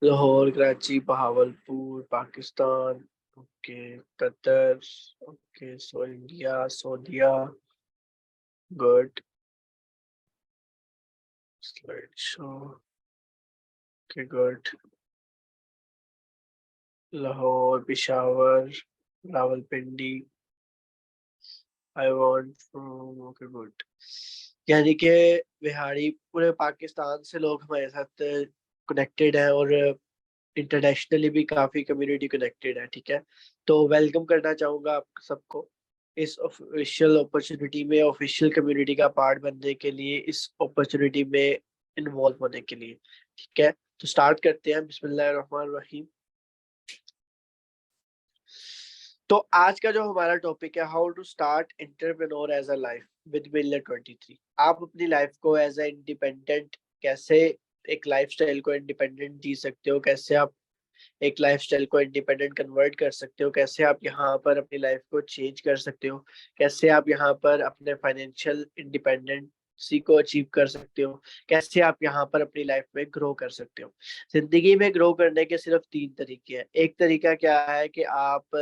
Lahore, Karachi, Bahawalpur, Pakistan, okay, Qatar, okay, so India, सऊदीया, good, slide show, okay, good, Lahore, Peshawar, Rawalpindi, I want from, okay, good. यानी कि बिहारी पूरे पाकिस्तान से लोग हमारे साथ कनेक्टेड है और इंटरनेशनली भी काफी कम्युनिटी कनेक्टेड है, ठीक है। तो वेलकम करना चाहूंगा आप सबको इस ऑफिशियल अपॉर्चुनिटी में, ऑफिशियल कम्युनिटी का पार्ट बनने के लिए, इस अपॉर्चुनिटी में इन्वॉल्व होने के लिए, ठीक है। तो स्टार्ट करते हैं, बिस्मिल्लाहिर्रहमानिर्रहीम। तो आज का जो हमारा टॉपिक है, how to start entrepreneur as a life with million 23। आप अपनी लाइफ को एज अ इंडिपेंडेंट कैसे, एक लाइफस्टाइल को इंडिपेंडेंट जी सकते हो, कैसे आप एक लाइफस्टाइल को इंडिपेंडेंट कन्वर्ट कर सकते हो, कैसे आप यहाँ पर अपनी लाइफ को चेंज कर सकते हो, कैसे आप यहाँ पर अपने फाइनेंशियल इंडिपेंडेंसी को अचीव कर सकते हो, कैसे आप यहाँ पर अपनी लाइफ में ग्रो कर सकते हो। जिंदगी में ग्रो करने के सिर्फ तीन तरीके हैं। एक तरीका क्या है कि आप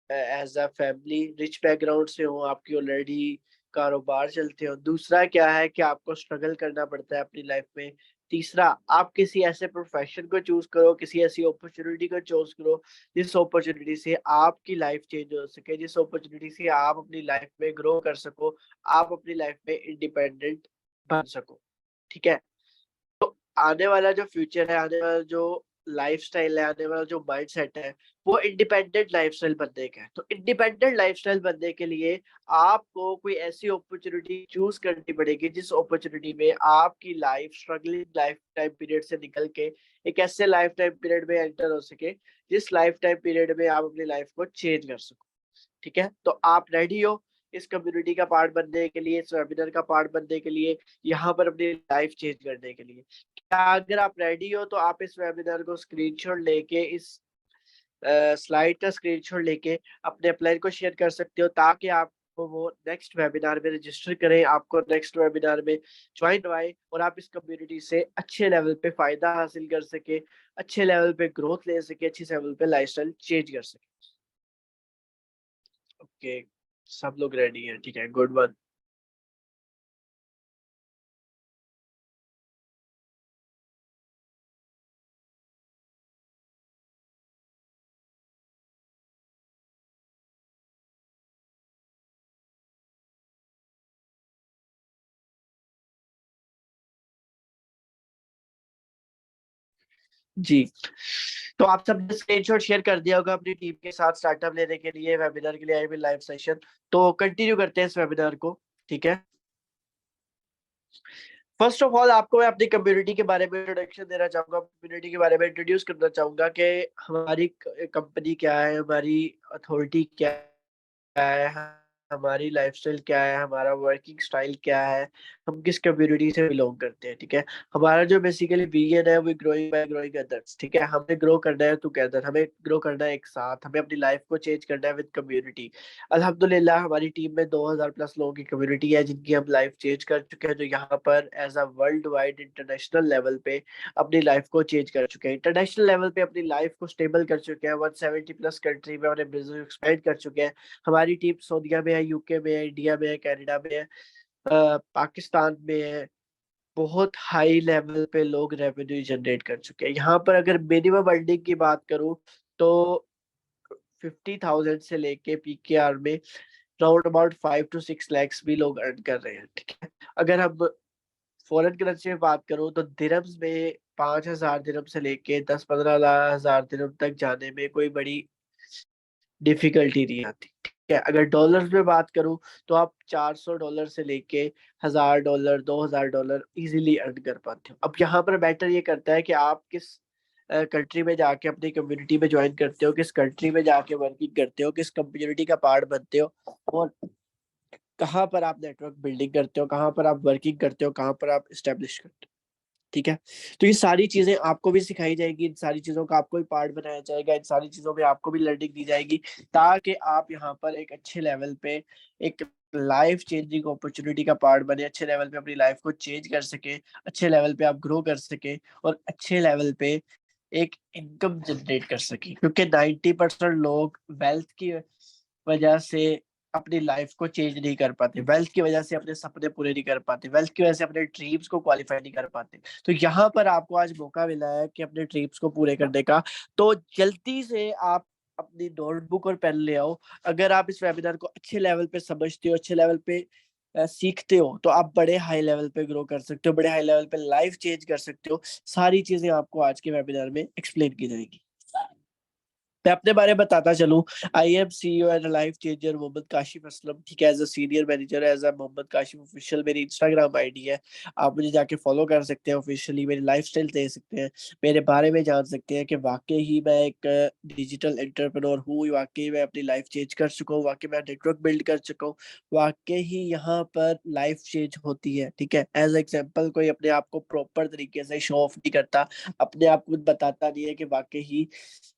as a family rich background से हो, आपकी ऑलरेडी कारोबार चलते हो। दूसरा क्या है कि आपको स्ट्रगल करना पड़ता है अपनी लाइफ में। तीसरा, आप किसी ऐसे प्रोफेशन को चूज करो, किसी ऐसी अपॉर्चुनिटी को चूज करो जिस अपॉर्चुनिटी से आपकी लाइफ चेंज हो सके, जिस अपॉर्चुनिटी से आप अपनी लाइफ में ग्रो कर सको, आप अपनी लाइफ में इंडिपेंडेंट बन सको, ठीक है। तो आने वाला जो फ्यूचर है, आने वाला जो लाइफस्टाइल है, आने वाला जो माइंडसेट है, वो इंडिपेंडेंट लाइफस्टाइल बनने का है। तो इंडिपेंडेंट लाइफस्टाइल बनने के लिए आपको कोई ऐसी अपॉर्चुनिटी चूज करनी पड़ेगी जिस अपॉर्चुनिटी में आपकी life struggling life time period से निकल के एक ऐसे लाइफ टाइम पीरियड में एंटर हो सके जिस लाइफ टाइम पीरियड में आप अपनी लाइफ को चेंज कर सको, ठीक है। तो आप रेडी हो इस कम्युनिटी का पार्ट बनने के लिए, इस वेबिनार का पार्ट बनने के लिए, यहाँ पर अपनी लाइफ चेंज करने के लिए? क्या अगर आप रेडी हो तो आप इस वेबिनार को स्क्रीनशॉट लेके, इस स्लाइड का स्क्रीनशॉट लेके अपने अप्लाई को शेयर कर सकते हो, ताकि आपको वो नेक्स्ट वेबिनार में रजिस्टर करें, आपको नेक्स्ट वेबिनार में ज्वाइन करवाए और आप इस कम्युनिटी से अच्छे लेवल पे फायदा हासिल कर सके, अच्छे लेवल पे ग्रोथ ले सके, अच्छी लेवल पे लाइफस्टाइल चेंज कर सके। ओके, सब लोग रेडी हैं, ठीक है, गुड वन। जी, तो आप सबने स्क्रीनशॉट शेयर कर दिया होगा अपनी टीम के साथ स्टार्टअप लेने के लिए, वेबिनार के लिए आई विल लाइव सेशन। तो कंटिन्यू करते हैं इस वेबिनार को, ठीक है। फर्स्ट ऑफ ऑल आपको मैं अपनी कम्युनिटी के बारे में इंट्रोडक्शन देना चाहूंगा, कम्युनिटी के बारे में इंट्रोड्यूस करना चाहूंगा कि हमारी कंपनी क्या है, हमारी अथॉरिटी क्या है, हमारी लाइफस्टाइल क्या है, हमारा वर्किंग स्टाइल क्या है, हम किस कम्युनिटी से बिलोंग करते हैं, ठीक है। हमारा जो बेसिकली विजन है वो ग्रोइंग बाय ग्रोइंग अदर्स, ठीक है। हमें ग्रो करना है टुगेदर, हमें ग्रो करना है एक साथ, हमें अपनी लाइफ को चेंज करना है विद कम्युनिटी। अल्हम्दुलिल्लाह हमारी टीम में 2000 प्लस लोगों की कम्युनिटी है जिनकी हम लाइफ चेंज कर चुके हैं, जो यहाँ पर as a world wide international level पे अपनी लाइफ को चेंज कर चुके हैं, इंटरनेशनल लेवल पे अपनी लाइफ को स्टेबल कर चुके हैं, 170 प्लस कंट्री में अपने बिजनेस एक्सपेंड कर चुके हैं। हमारी टीम सऊदीया में है, यूके में है, इंडिया में है, कनाडा में है, पाकिस्तान में है। बहुत हाई लेवल पे लोग रेवेन्यू जनरेट कर चुके हैं। यहाँ पर अगर मिनिमम अर्निंग की बात करूँ तो 50,000 से लेके पीकेआर में राउंड अबाउट 5 to 6 lakhs भी लोग अर्न कर रहे हैं, ठीक है। अगर हम फॉरेन करेंसी में बात करूँ तो दिरहम्स में 5,000 दिरहम से लेके 10-15 हजार दिरहम तक जाने में कोई बड़ी डिफिकल्टी नहीं आती, ठीक है। अगर डॉलर्स में बात करूं तो आप $400 से लेके $1,000 $2,000 इजीली अर्न कर पाते हो। अब यहाँ पर मैटर ये करता है कि आप किस कंट्री में जाके अपनी कम्युनिटी में ज्वाइन करते हो, किस कंट्री में जाके वर्किंग करते हो, किस कम्युनिटी का पार्ट बनते हो, और कहाँ पर आप नेटवर्क बिल्डिंग करते हो, कहाँ पर आप वर्किंग करते हो, कहाँ पर आप स्टेब्लिश करते हो, ठीक है। तो ये सारी चीजें आपको भी सिखाई जाएगी, इन सारी चीजों का आपको भी पार्ट बनाया जाएगा, इन सारी चीजों में आपको भी लर्निंग दी जाएगी, ताकि आप यहाँ पर एक अच्छे लेवल पे एक लाइफ चेंजिंग अपॉर्चुनिटी का पार्ट बने, अच्छे लेवल पे अपनी लाइफ को चेंज कर सके, अच्छे लेवल पे आप ग्रो कर सके और अच्छे लेवल पे एक इनकम जनरेट कर सके। क्योंकि 90% लोग वेल्थ की वजह से अपनी लाइफ को चेंज नहीं कर पाते, वेल्थ की वजह से अपने सपने पूरे नहीं कर पाते, वेल्थ की वजह से अपने ड्रीम्स को क्वालिफाई नहीं कर पाते। तो यहाँ पर आपको आज मौका मिला है कि अपने ड्रीम्स को पूरे करने का। तो जल्दी से आप अपनी नोटबुक और पेन ले आओ। अगर आप इस वेबिनार को अच्छे लेवल पे समझते हो, अच्छे लेवल पे सीखते हो, तो आप बड़े हाई लेवल पे ग्रो कर सकते हो, बड़े हाई लेवल पे लाइफ चेंज कर सकते हो। सारी चीजें आपको आज के वेबिनार में एक्सप्लेन की जाएगी। मैं अपने बारे में बताता चलूं। I am CEO and life changer Mohammad Kashif Aslam. ठीक है, as a senior manager as a Mohammad Kashif official मेरी इंस्टाग्राम आईडी है। आप मुझे जाके फॉलो कर सकते हैं, ऑफिशियली मेरी लाइफस्टाइल देख सकते हैं, मेरे बारे में जान सकते हैं कि वाकई ही मैं एक डिजिटल एंटरप्रेन्योर हूँ, वाकई मैं अपनी लाइफ चेंज कर चुका हूँ, वाकई मैं नेटवर्क बिल्ड कर चुका हूँ, वाकई ही यहाँ पर लाइफ चेंज होती है। ठीक है, एज एग्जाम्पल कोई अपने आप को प्रॉपर तरीके से शो ऑफ नहीं करता, अपने आप को बताता नहीं है कि वाकई ही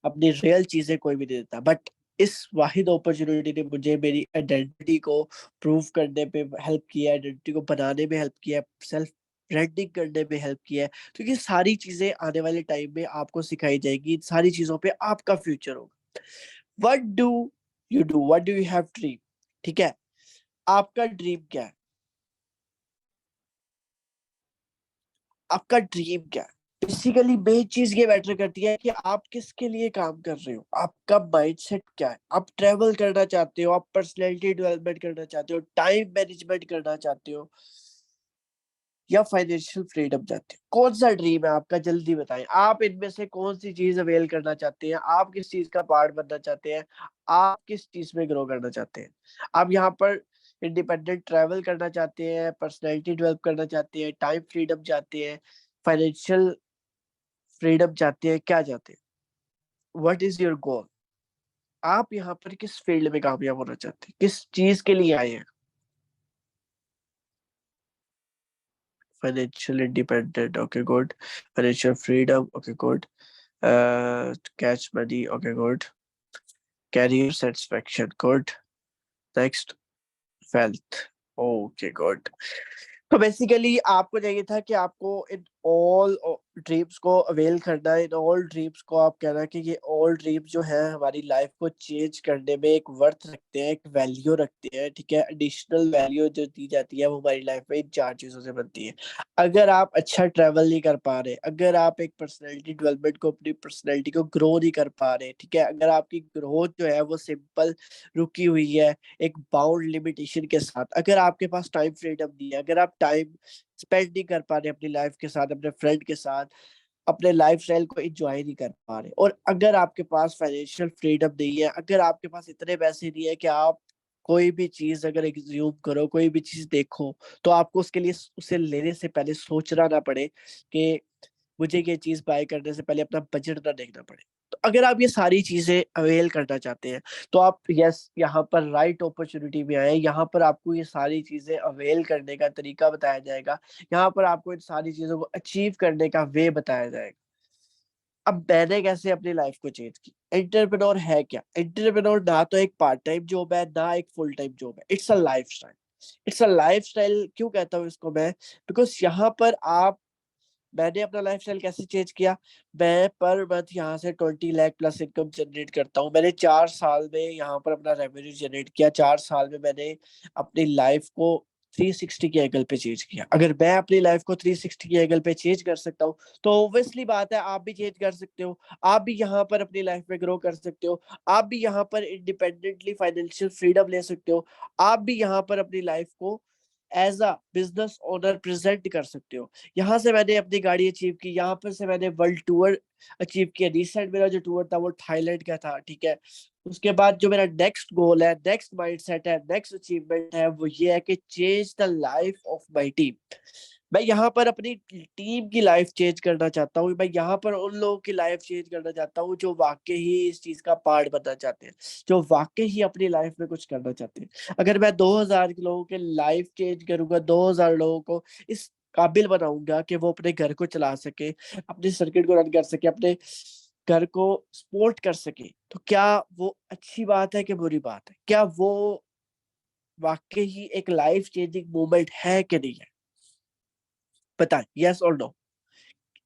अपनी रियल चीजें कोई भी नहीं देता। बट इस वाहिद अपॉर्चुनिटी ने मुझे मेरी आइडेंटिटी को प्रूव करने पे हेल्प किया, आइडेंटिटी को बनाने में हेल्प किया, सेल्फ ब्रांडिंग करने में हेल्प किया है। तो ये सारी चीजें आने वाले टाइम में आपको सिखाई जाएगी, इन सारी चीजों पे आपका फ्यूचर होगा। What do you do, what do you have dream? ठीक है, आपका ड्रीम क्या है? आपका ड्रीम क्या है? बेसिकली मेन चीज ये मैटर करती है कि आप किसके लिए काम कर रहे हो, आपका माइंडसेट क्या है। आप ट्रेवल करना चाहते हो, आप पर्सनैलिटी डेवलपमेंट करना चाहते हो, टाइम मैनेजमेंट करना चाहते हो, या फाइनेंशियल फ्रीडम चाहते हो? कौन सा ड्रीम है आपका? जल्दी बताएं, आप इनमें से कौन सी चीज अवेल करना चाहते हैं? आप किस चीज का पार्ट बनना चाहते हैं? आप किस चीज में ग्रो करना चाहते हैं? आप यहाँ पर इंडिपेंडेंट ट्रैवल करना चाहते हैं, पर्सनैलिटी डेवलप करना चाहते हैं, टाइम फ्रीडम चाहते हैं, फाइनेंशियल फ्रीडम चाहते हैं, क्या चाहते हैं? What is your goal? आप यहाँ पर किस फील्ड में कामयाब होना चाहते हैं, किस चीज के लिए आए हैं? Financial independent, okay good. Financial freedom, okay good. Catch money, okay good. Career satisfaction, good. Next, wealth, okay good. तो बेसिकली आपको चाहिए था कि आपको इन ऑल ड्रीम्स को अवेल करना है, इन ऑल ड्रीम्स को आप कहना कि ये ऑल ड्रीम्स जो है हमारी लाइफ को चेंज करने में एक वर्थ रखते हैं, एक वैल्यू रखते हैं। ठीक है, एडिशनल वैल्यू जो दी जाती है वो हमारी लाइफ में इन चार चीजों से बनती है। अगर आप अच्छा ट्रैवल नहीं कर पा रहे, अगर आप एक पर्सनैलिटी डेवलपमेंट को, अपनी पर्सनैलिटी को ग्रो नहीं कर पा रहे, ठीक है, अगर आपकी ग्रोथ जो है वो सिंपल रुकी हुई है एक बाउंड लिमिटेशन के साथ, अगर आपके पास टाइम फ्रीडम नहीं है, अगर आप टाइम स्पेंड नहीं कर पा रहे अपनी लाइफ के साथ, अपने फ्रेंड के साथ, अपने लाइफ स्टाइल को एंजॉय नहीं कर पा रहे, और अगर आपके पास फाइनेंशियल फ्रीडम नहीं है, अगर आपके पास इतने पैसे नहीं है कि आप कोई भी चीज अगर एग्ज्यूम करो, कोई भी चीज देखो, तो आपको उसके लिए उसे लेने से पहले सोचना ना पड़े कि मुझे ये चीज बाय करने से पहले अपना बजट ना देखना पड़े। तो अगर आप ये सारी चीजें अवेल करना चाहते हैं, तो आप यस यहाँ पर राइट अपॉर्चुनिटी में आए। यहाँ पर आपको ये सारी चीजें अवेल करने का तरीका बताया जाएगा, यहाँ पर आपको इन सारी चीजों को अचीव करने का वे बताया जाएगा। अब मैंने कैसे अपनी लाइफ को चेंज की? एंटरप्रेन्योर है क्या? एंटरप्रेन्योर ना तो एक पार्ट टाइम जॉब है, ना एक फुल टाइम जॉब है, it's a lifestyle. It's a lifestyle क्यों कहता हूँ इसको मैं? बिकॉज यहाँ पर आप, मैंने अपना लाइफस्टाइल कैसे चेंज किया? मैं पर मंथ यहाँ से 20 लाख प्लस इनकम जनरेट करता हूँ। मैंने 4 साल में यहाँ पर अपना रेवेन्यू जनरेट किया, 4 साल में मैंने अपनी लाइफ को 360 के एंगल पे चेंज किया। अगर मैं अपनी लाइफ को 360 के एंगल पे चेंज कर सकता हूँ, तो ऑब्वियसली बात है आप भी चेंज कर सकते हो। आप भी यहाँ पर अपनी लाइफ में ग्रो कर सकते हो, आप भी यहाँ पर इंडिपेंडेंटली फाइनेंशियल फ्रीडम ले सकते हो, आप भी यहाँ पर अपनी लाइफ को as a business owner present कर सकते हो। यहाँ से मैंने अपनी गाड़ी अचीव की, यहाँ पर से मैंने वर्ल्ड टूर अचीव किया। रिसेंट मेरा जो टूर था वो थाईलैंड का था। ठीक है, उसके बाद जो मेरा नेक्स्ट गोल है, नेक्स्ट माइंडसेट है, नेक्स्ट अचीवमेंट है, वो ये है कि change the life of my team. मैं यहाँ पर अपनी टीम की लाइफ चेंज करना चाहता हूँ। मैं यहाँ पर उन लोगों की लाइफ चेंज करना चाहता हूँ जो वाकई ही इस चीज का पार्ट बनना चाहते हैं, जो वाकई ही अपनी लाइफ में कुछ करना चाहते हैं। अगर मैं 2000 लोगों के लाइफ चेंज करूंगा, 2000 लोगों को इस काबिल बनाऊंगा कि वो अपने घर को चला सके, अपने सर्किट को रन कर सके, अपने घर को सपोर्ट कर सके, तो क्या वो अच्छी बात है कि बुरी बात है? क्या वो वाकई ही एक लाइफ चेंजिंग मोमेंट है कि नहीं है? बताएं, यस और नो।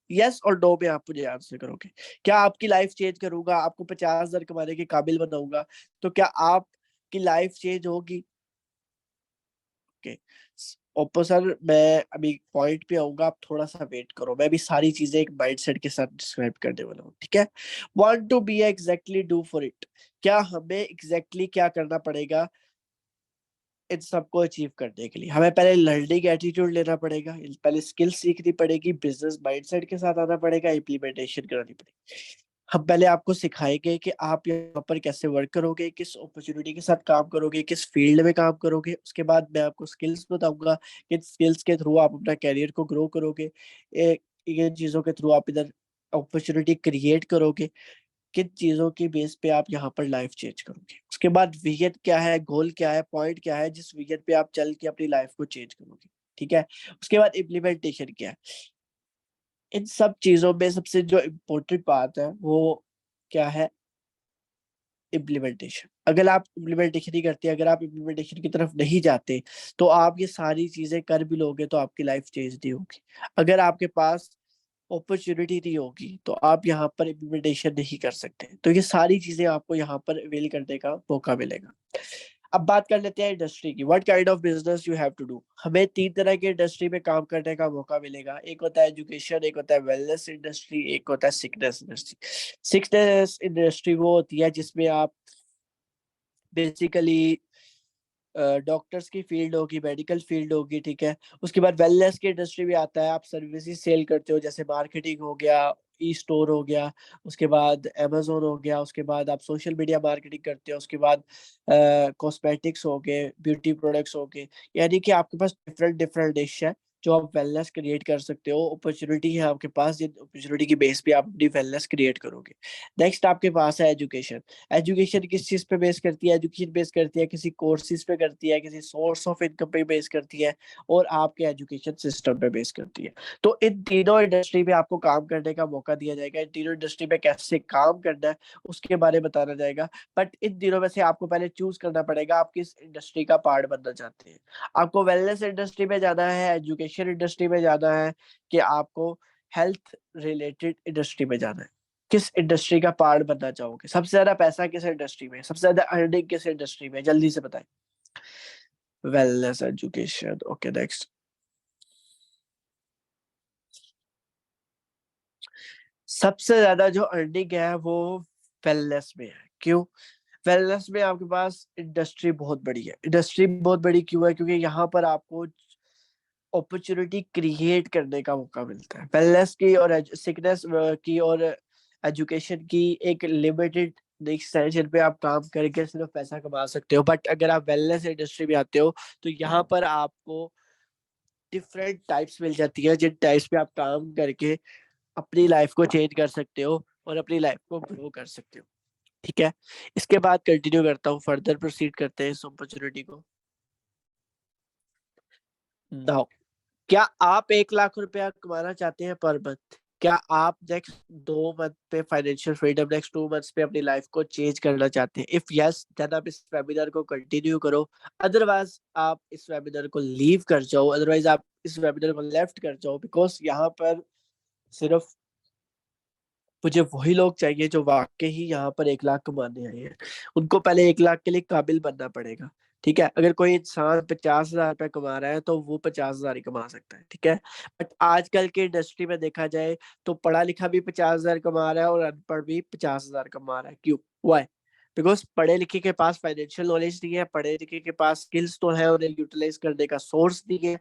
यस और नो में आप मुझे आंसर करोगे। क्या आपकी लाइफ चेंज करूंगा, आपको 50,000 कमाने के काबिल बनाऊंगा, तो क्या आपकी लाइफ चेंज होगी? ओके ओप्पो सर, मैं अभी पॉइंट पे आऊंगा, आप थोड़ा सा वेट करो, मैं भी सारी चीजें एक माइंडसेट के साथ डिस्क्राइब करने वाला हूँ, ठीक है? Want to be exactly do for it. क्या हमें एग्जैक्टली क्या करना पड़ेगा इन सबको अचीव करने के लिए? हमें पहले लर्निंग एटीट्यूड लेना पड़ेगा, पहले स्किल सीखनी पड़ेगी, बिजनेस माइंडसेट के साथ आना पड़ेगा, इम्प्लीमेंटेशन करानी पड़ेगी। हम पहले आपको सिखाएंगे कि आप यहाँ पर कैसे वर्क करोगे, किस अपॉर्चुनिटी के साथ काम करोगे, किस फील्ड में काम करोगे। उसके बाद मैं आपको स्किल्स बताऊंगा, किन स्किल्स के थ्रू आप अपना कैरियर को ग्रो करोगे, इन चीजों के थ्रू आप इधर अपॉर्चुनिटी क्रिएट करोगे, किन चीजों की बेस पे आप यहाँ पर लाइफ चेंज करोगे। उसके बाद विजन क्या है, गोल क्या है, पॉइंट क्या है, जिस विजन पे आप चल के अपनी लाइफ को चेंज करोगे, ठीक है? उसके बाद इम्प्लीमेंटेशन क्या है। इन सब चीजों में सबसे जो इम्पोर्टेंट बात है वो क्या है? इम्प्लीमेंटेशन। अगर आप इम्प्लीमेंटेशन नहीं करते, अगर आप इम्प्लीमेंटेशन की तरफ नहीं जाते, तो आप ये सारी चीजें कर भी लोगे तो आपकी लाइफ चेंज नहीं होगी। अगर आपके पास अपॉर्चुनिटी नहीं होगी तो आप यहाँ पर इम्प्लीमेंटेशन नहीं कर सकते। तो ये सारी चीजें आपको यहाँ पर अवेल करने का मौका मिलेगा। अब बात कर लेते हैं इंडस्ट्री की। What kind of business you have to do. हमें 3 तरह की इंडस्ट्री में काम करने का मौका मिलेगा। एक होता है एजुकेशन, एक होता है वेलनेस इंडस्ट्री, एक होता है सिकनेस इंडस्ट्री। सिकनेस इंडस्ट्री वो होती है जिसमें आप बेसिकली डॉक्टर्स की फील्ड होगी, मेडिकल फील्ड होगी, ठीक है? उसके बाद वेलनेस की इंडस्ट्री भी आता है, आप सर्विसेज सेल करते हो, जैसे मार्केटिंग हो गया, ई स्टोर हो गया, उसके बाद अमेजोन हो गया, उसके बाद आप सोशल मीडिया मार्केटिंग करते हो, उसके बाद कॉस्मेटिक्स हो गए, ब्यूटी प्रोडक्ट्स हो गए। यानी कि आपके पास डिफरेंट डिफरेंट डिश है जो आप वेलनेस क्रिएट कर सकते हो। अपॉर्चुनिटी है आपके पास, जिन अपॉर्चुनिटी की बेस पे आप अपनी वेलनेस क्रिएट करोगे। नेक्स्ट आपके पास है एजुकेशन। एजुकेशन किस चीज पे बेस करती है? एजुकेशन बेस करती है किसी कोर्सेज पे करती है, किसी सोर्स ऑफ इनकम पे बेस करती है, और आपके एजुकेशन सिस्टम पे बेस करती है। तो इन तीनों इंडस्ट्री में आपको काम करने का मौका दिया जाएगा। इन तीनों इंडस्ट्री में कैसे काम करना है उसके बारे में बताना जाएगा। बट इन तीनों में से आपको पहले चूज करना पड़ेगा आप किस इंडस्ट्री का पार्ट बनना चाहते हैं। आपको वेलनेस इंडस्ट्री में जाना है, एजुकेशन इंडस्ट्री में जाना है, कि आपको हेल्थ रिलेटेड इंडस्ट्री में जाना है? किस इंडस्ट्री का पार्ट बनना चाहोगे? सबसे ज्यादा पैसा किस इंडस्ट्री में है? सबसे ज्यादा अर्निंग किस इंडस्ट्री में है? जल्दी से बताएं। Wellness, education, okay next. सबसे ज्यादा जो अर्निंग है वो वेलनेस में है। क्यों? वेलनेस में आपके पास इंडस्ट्री बहुत बड़ी है। इंडस्ट्री बहुत बड़ी क्यों है? क्योंकि यहाँ पर आपको अपॉर्चुनिटी क्रिएट करने का मौका मिलता है। वेलनेस की और सिकनेस की और एजुकेशन की एक लिमिटेड नेक्स्ट है जिन पे आप काम करके सिर्फ पैसा कमा सकते हो। बट अगर आप वेलनेस इंडस्ट्री में आते हो तो यहाँ पर आपको डिफरेंट टाइप्स मिल जाती है, जिन टाइप्स पे आप काम करके अपनी लाइफ को चेंज कर सकते हो और अपनी लाइफ को ग्रो कर सकते हो, ठीक है? इसके बाद कंटिन्यू करता हूँ, फर्दर प्रोसीड करते हैं इस अपॉर्चुनिटी को। नाउ, क्या आप 1 लाख रुपया कमाना चाहते हैं पर मंथ? क्या आप नेक्स्ट 2 मंथ पे फाइनेंशियल फ्रीडम, नेक्स्ट 2 मंथ्स पे अपनी लाइफ को चेंज करना चाहते हैं? इफ यस, देन आप इस वेबिनार को कंटिन्यू करो। अदरवाइज आप इस वेबिनार को लीव कर जाओ, अदरवाइज आप इस वेबिनार को लेफ्ट कर जाओ, बिकॉज यहाँ पर सिर्फ मुझे वही लोग चाहिए जो वाकई ही यहाँ पर 1 लाख कमाने आए हैं। उनको पहले 1 लाख के लिए काबिल बनना पड़ेगा, ठीक है? अगर कोई इंसान 50,000 रुपये कमा रहा है तो वो 50,000 ही कमा सकता है, ठीक है? बट आजकल के इंडस्ट्री में देखा जाए तो पढ़ा लिखा भी 50,000 कमा रहा है और अनपढ़ भी 50,000 कमा रहा है। क्यों? वाई? बिकॉज पढ़े लिखे के पास फाइनेंशियल नॉलेज नहीं है, पढ़े लिखे के पास स्किल्स तो है, उन्हें यूटिलाइज करने का सोर्स नहीं है,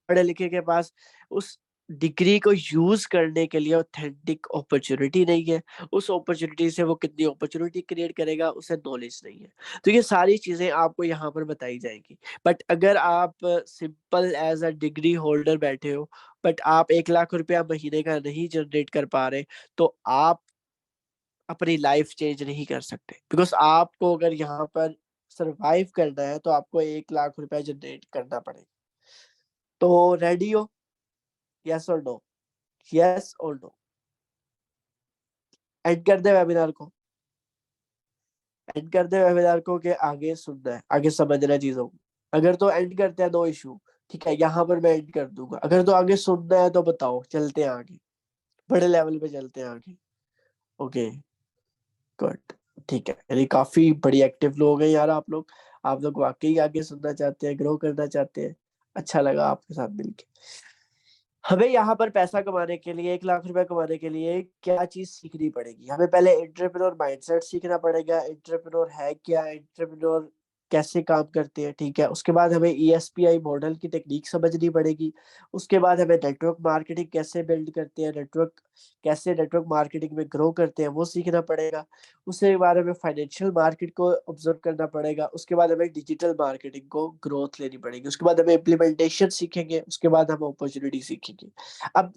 पढ़े लिखे के पास उस डिग्री को यूज करने के लिए ऑथेंटिक अपॉर्चुनिटी नहीं है, उस अपॉर्चुनिटी से वो कितनी अपॉर्चुनिटी क्रिएट करेगा उसे नॉलेज नहीं है। तो ये सारी चीजें आपको यहाँ पर बताई जाएगी। बट अगर आप simple as a degree holder बैठे हो, बट आप 1 लाख रुपया महीने का नहीं जनरेट कर पा रहे, तो आप अपनी लाइफ चेंज नहीं कर सकते। बिकॉज आपको अगर यहाँ पर सरवाइव करना है तो आपको 1 लाख रुपया जनरेट करना पड़ेगा। तो रेडी हो? यस और नो? यस और नो? एंड कर दे वेबिनार को, एंड कर दे वेबिनार को, कि आगे सुनना है, आगे समझना है चीजों को। अगर तो एंड करते हैं, नो इशू, ठीक है, यहाँ पर मैं एंड कर दूंगा। अगर तो आगे सुनना है तो बताओ, चलते हैं आगे, बड़े लेवल पे चलते हैं आगे। ओके, गुड, ठीक है। यानी काफी बड़ी एक्टिव लोग हैं यार आप लोग वाकई आगे सुनना चाहते हैं, ग्रो करना चाहते हैं। अच्छा लगा आपके साथ मिलके। हमें यहाँ पर पैसा कमाने के लिए, 1 लाख रुपए कमाने के लिए क्या चीज सीखनी पड़ेगी? हमें पहले एंटरप्रेन्योर माइंडसेट सीखना पड़ेगा, एंटरप्रेन्योर है क्या, एंटरप्रेन्योर कैसे काम करते हैं, ठीक है। उसके बाद हमें ESPI मॉडल की टेक्निक समझनी पड़ेगी। उसके बाद हमें नेटवर्क मार्केटिंग कैसे बिल्ड करते हैं, नेटवर्क मार्केटिंग में ग्रो करते हैं, वो सीखना पड़ेगा। उसके बाद हमें फाइनेंशियल मार्केट को ऑब्जर्व करना पड़ेगा। उसके बाद हमें डिजिटल मार्केटिंग को ग्रोथ लेनी पड़ेगी। उसके बाद हमें इम्प्लीमेंटेशन सीखेंगे। उसके बाद हम अपॉर्चुनिटी सीखेंगे। अब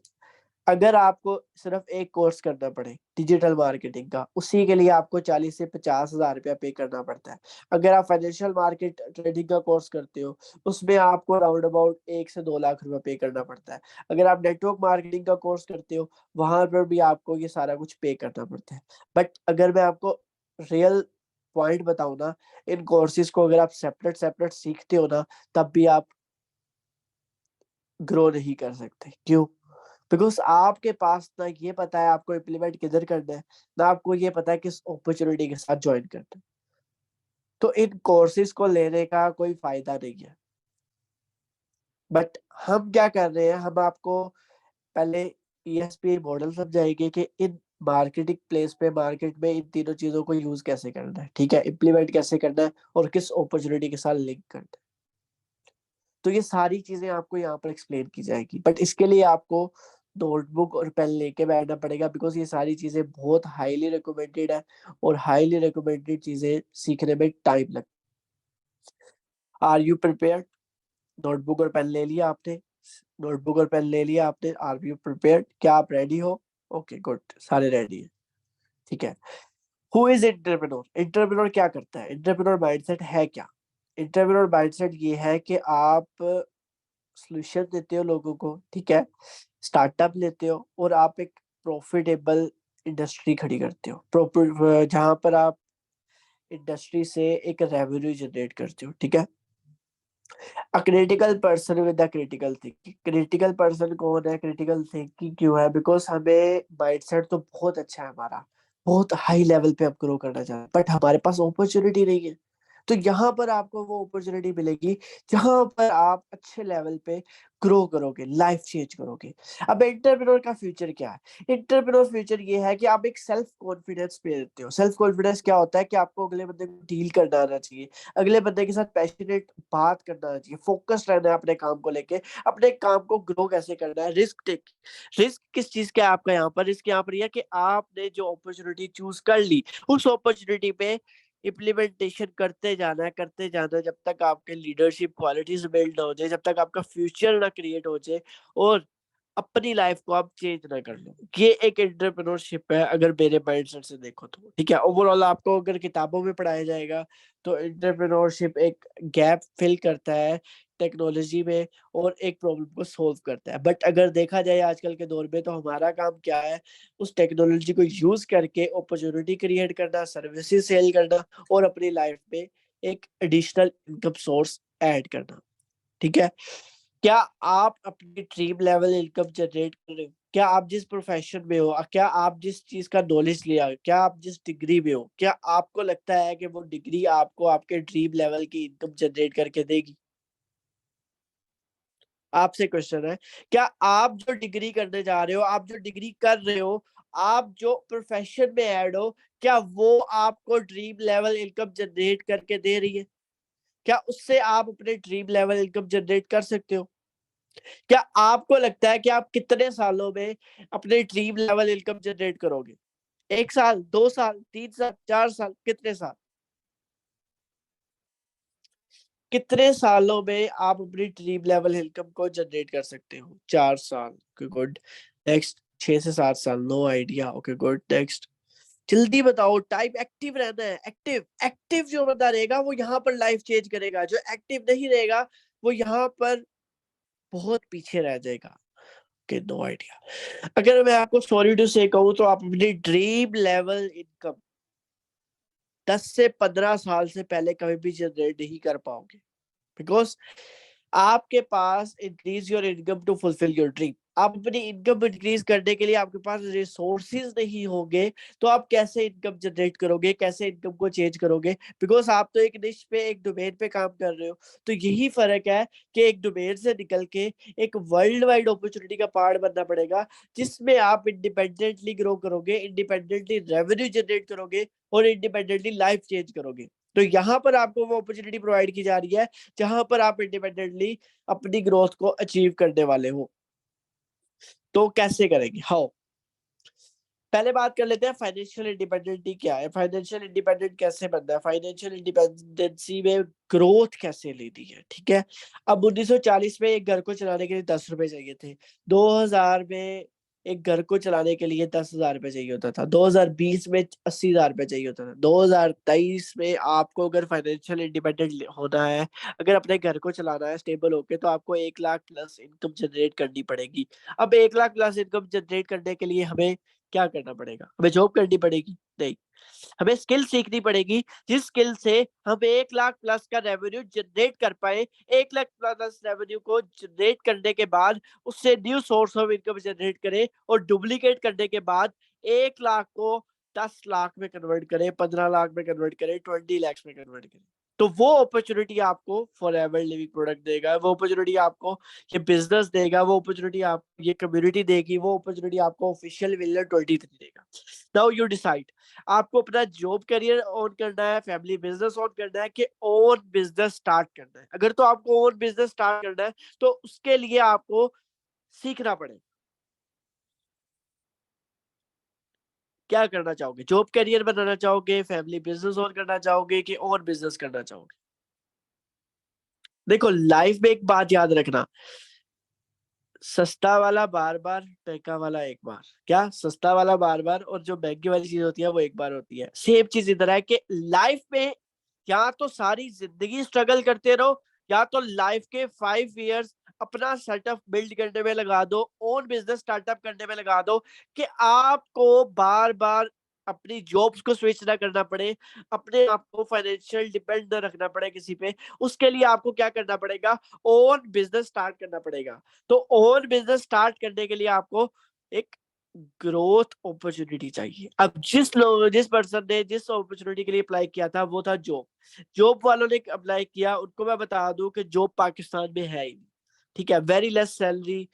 अगर आपको सिर्फ एक कोर्स करना पड़े डिजिटल मार्केटिंग का, उसी के लिए आपको 40 से 50 हजार रुपया पे करना पड़ता है। अगर आप फाइनेंशियल मार्केट ट्रेडिंग का कोर्स करते हो, उसमें आपको राउंड अबाउट 1 से 2 लाख रुपया पे करना पड़ता है। अगर आप नेटवर्क मार्केटिंग का कोर्स करते हो, वहां पर भी आपको ये सारा कुछ पे करना पड़ता है। बट अगर मैं आपको रियल पॉइंट बताऊं ना, इन कोर्सेज को अगर आप सेपरेट सेपरेट सीखते हो ना, तब भी आप ग्रो नहीं कर सकते। क्यों? बिकॉज आपके पास ना ये पता है आपको इम्प्लीमेंट किधर करना है, ना आपको ये पता है किस अपॉर्चुनिटी के साथ ज्वाइन करना है। तो इन कोर्सेज को लेने का कोई फायदा नहीं है। बट हम क्या कर रहे हैं, हम आपको पहले ESP मॉडल समझाएंगे कि इन मार्केटिंग प्लेस पे, मार्केट में इन तीनों चीजों को यूज कैसे करना है, ठीक है, इम्प्लीमेंट कैसे करना है और किस अपॉर्चुनिटी के साथ लिंक करना है। तो ये सारी चीजें आपको यहाँ पर एक्सप्लेन की जाएगी। बट इसके लिए आपको नोटबुक और पेन लेके बैठना पड़ेगा, बिकॉज ये सारी चीजें बहुत हाईली रिकमेंडेड है, और हाईली रिकमेंडेड चीजें सीखने में टाइम लगता है। Are you prepared? नोटबुक और पेन ले लिया आपने? नोटबुक और पेन ले लिया आपने? Are you prepared? क्या आप रेडी हो? ओके, गुड, सारे रेडी है, ठीक है। Who is entrepreneur? एंटरप्रेन्योर क्या करता है? एंटरप्रेन्योर माइंडसेट है क्या? एंटरप्रेन्योर माइंडसेट ये है कि आप सॉल्यूशन देते हो लोगों को, ठीक है, स्टार्टअप लेते हो, और आप एक प्रॉफिटेबल इंडस्ट्री खड़ी करते हो, प्रॉफिट जहां पर आप इंडस्ट्री से एक रेवेन्यू जनरेट करते हो, ठीक है। A critical person with the critical thinking. Critical person कौन है, क्रिटिकल थिंकिंग क्यों है? बिकॉज हमें माइंडसेट तो बहुत अच्छा है हमारा, बहुत हाई लेवल पे हम ग्रो करना चाहते हैं, बट हमारे पास अपॉर्चुनिटी नहीं है। तो यहाँ पर आपको वो अपॉर्चुनिटी मिलेगी जहां पर आप अच्छे लेवल पे ग्रो करोगे, लाइफ चेंज करोगे। अब एंटरप्रेन्योर का फ्यूचर क्या है? एंटरप्रेन्योर फ्यूचर ये है कि आप एक सेल्फ कॉन्फिडेंस पे देते हो। सेल्फ कॉन्फिडेंस क्या होता है? कि आपको अगले बंदे को डील करना आना चाहिए, अगले बंदे के साथ पैशनेट बात करना आना चाहिए, फोकस रहना है अपने काम को लेके, अपने काम को ग्रो कैसे करना है, रिस्क टेक। रिस्क किस चीज का है आपका यहाँ पर? रिस्क यहाँ पर यह है कि आपने जो अपॉर्चुनिटी चूज कर ली, उस अपॉर्चुनिटी पे इम्प्लीमेंटेशन करते जाना है, जब तक आपके लीडरशिप क्वालिटीज बिल्ड ना हो जाए, जब तक आपका फ्यूचर ना क्रिएट हो जाए, और अपनी लाइफ को आप चेंज ना कर लो। ये एक एंटरप्रेन्योरशिप है, अगर मेरे माइंडसेट से देखो तो, ठीक है। ओवरऑल आपको अगर किताबों में पढ़ाया जाएगा, तो एंटरप्रेन्योरशिप एक गैप फिल करता है टेक्नोलॉजी में, और एक प्रॉब्लम को सोल्व करता है। बट अगर देखा जाए आजकल के दौर में, तो हमारा काम क्या है? उस टेक्नोलॉजी को यूज करके अपॉर्चुनिटी क्रिएट करना, सर्विसेज सेल करना, और अपनी लाइफ में एक एडिशनल इनकम सोर्स ऐड करना, ठीक है। क्या आप अपनी ड्रीम लेवल इनकम जनरेट कर रहे हो? क्या आप जिस प्रोफेशन में हो, क्या आप जिस चीज का नॉलेज लिया, क्या आप जिस डिग्री में हो, क्या आपको लगता है कि वो डिग्री आपको आपके ड्रीम लेवल की इनकम जनरेट करके देगी? आपसे क्वेश्चन है, क्या आप जो डिग्री करने जा रहे हो, आप जो डिग्री कर रहे हो, आप जो प्रोफेशन में ऐड हो, क्या वो आपको ड्रीम लेवल इनकम जनरेट करके दे रही है? क्या उससे आप अपने ड्रीम लेवल इनकम जनरेट कर सकते हो? क्या आपको लगता है कि आप कितने सालों में अपने ड्रीम लेवल इनकम जनरेट करोगे? 1 साल, 2 साल, 3 साल, 4 साल, कितने साल? कितने सालों में आप अपनी ड्रीम लेवल इनकम को जनरेट कर सकते हो? 4 साल, ओके गुड। नेक्स्ट, 6 से 7 साल, no idea, okay good. Next, जल्दी बताओ, टाइप एक्टिव रहना है, एक्टिव। एक्टिव जो बंदा रहेगा वो यहाँ पर लाइफ चेंज करेगा, जो एक्टिव नहीं रहेगा वो यहाँ पर बहुत पीछे रह जाएगा। Okay, no idea. अगर मैं आपको सॉरी टू से कहूँ, तो आप अपनी ड्रीम लेवल इनकम 10 से 15 साल से पहले कभी भी जनरेट नहीं कर पाओगे। बिकॉज आपके पास increase your income to fulfil your dream. आप अपनी इनकम इंक्रीज करने के लिए आपके पास रिसोर्सेज नहीं होंगे तो आप कैसे इनकम जनरेट करोगे, कैसे इनकम को चेंज करोगे? बिकॉज आप तो एक निश पे, एक डोमेन पे काम कर रहे हो। तो यही फर्क है कि एक डोमेन से निकल के एक वर्ल्ड वाइड अपॉर्चुनिटी का पार्ट बनना पड़ेगा, जिसमें आप इंडिपेंडेंटली ग्रो करोगे, इंडिपेंडेंटली रेवेन्यू जनरेट करोगे और इंडिपेंडेंटली लाइफ चेंज करोगे। तो यहाँ पर आपको वो अपॉर्चुनिटी प्रोवाइड की जा रही है जहां पर आप इंडिपेंडेंटली अपनी ग्रोथ को अचीव करने वाले हो। तो कैसे करेंगे? हाउ? पहले बात कर लेते हैं फाइनेंशियल इंडिपेंडेंटी क्या है, फाइनेंशियल इंडिपेंडेंट कैसे बनना है, फाइनेंशियल इंडिपेंडेंसी में ग्रोथ कैसे लेनी है। ठीक है, अब 1940 में एक घर को चलाने के लिए 10 रुपए चाहिए थे। 2000 में एक घर को चलाने के लिए 10,000 रुपए चाहिए होता था। 2020 में 80,000 रुपए चाहिए होता था। 2023 में आपको अगर फाइनेंशियल इंडिपेंडेंट होना है, अगर अपने घर को चलाना है स्टेबल होके, तो आपको 1 लाख प्लस इनकम जनरेट करनी पड़ेगी। अब 1 लाख प्लस इनकम जनरेट करने के लिए हमें क्या करना पड़ेगा? हमें जॉब करनी पड़ेगी? नहीं, हमें स्किल सीखनी पड़ेगी, जिस स्किल से हम 1 लाख प्लस का रेवेन्यू जनरेट कर पाए। 1 लाख प्लस रेवेन्यू को जनरेट करने के बाद उससे new source of income generate करें और डुप्लीकेट करने के बाद 1 लाख को 10 लाख में कन्वर्ट करें, 15 लाख में कन्वर्ट करें, 20 लैक्स में कन्वर्ट करें। तो वो अपॉर्चुनिटी आपको फॉर एवर लिविंग प्रोडक्ट देगा, वो अपॉर्चुनिटी आपको ये बिजनेस देगा, वो अपॉर्चुनिटी आप ये कम्युनिटी देगी, वो अपॉर्चुनिटी आपको ऑफिशियल विलन 23 देगा। नाउ यू डिसाइड, आपको अपना जॉब करियर ऑन करना है, फैमिली बिजनेस ऑन करना है, कि ओन बिजनेस स्टार्ट करना है। अगर तो आपको ओन बिजनेस स्टार्ट करना है तो उसके लिए आपको सीखना पड़ेगा। क्या करना चाहोगे? जॉब करियर बनाना चाहोगे, फैमिली बिजनेस ऑन करना चाहोगे, कि और बिजनेस करना चाहोगे? देखो, लाइफ में एक बात याद रखना, सस्ता वाला बार बार, महंगा वाला एक बार। क्या? सस्ता वाला बार बार और जो महंगी वाली चीज होती है वो एक बार होती है। सेम चीज इधर है कि लाइफ में या तो सारी जिंदगी स्ट्रगल करते रहो, या तो लाइफ के 5 इयर्स अपना सेटअप बिल्ड करने में लगा दो, ओन बिजनेस स्टार्टअप करने में लगा दो, कि आपको बार बार अपनी जॉब्स को स्विच ना करना पड़े, अपने आप को फाइनेंशियल डिपेंड ना रखना पड़े किसी पे। उसके लिए आपको क्या करना पड़ेगा? ओन बिजनेस स्टार्ट करना पड़ेगा। तो ओन बिजनेस स्टार्ट करने के लिए आपको एक ग्रोथ अपॉर्चुनिटी चाहिए। अब जिस पर्सन ने जिस अपॉर्चुनिटी के लिए अप्लाई किया था वो था जॉब। जॉब वालों ने अप्लाई किया, उनको मैं बता दूं कि जॉब पाकिस्तान में है ही नहीं। ठीक है, वेरी लेस सैलरी,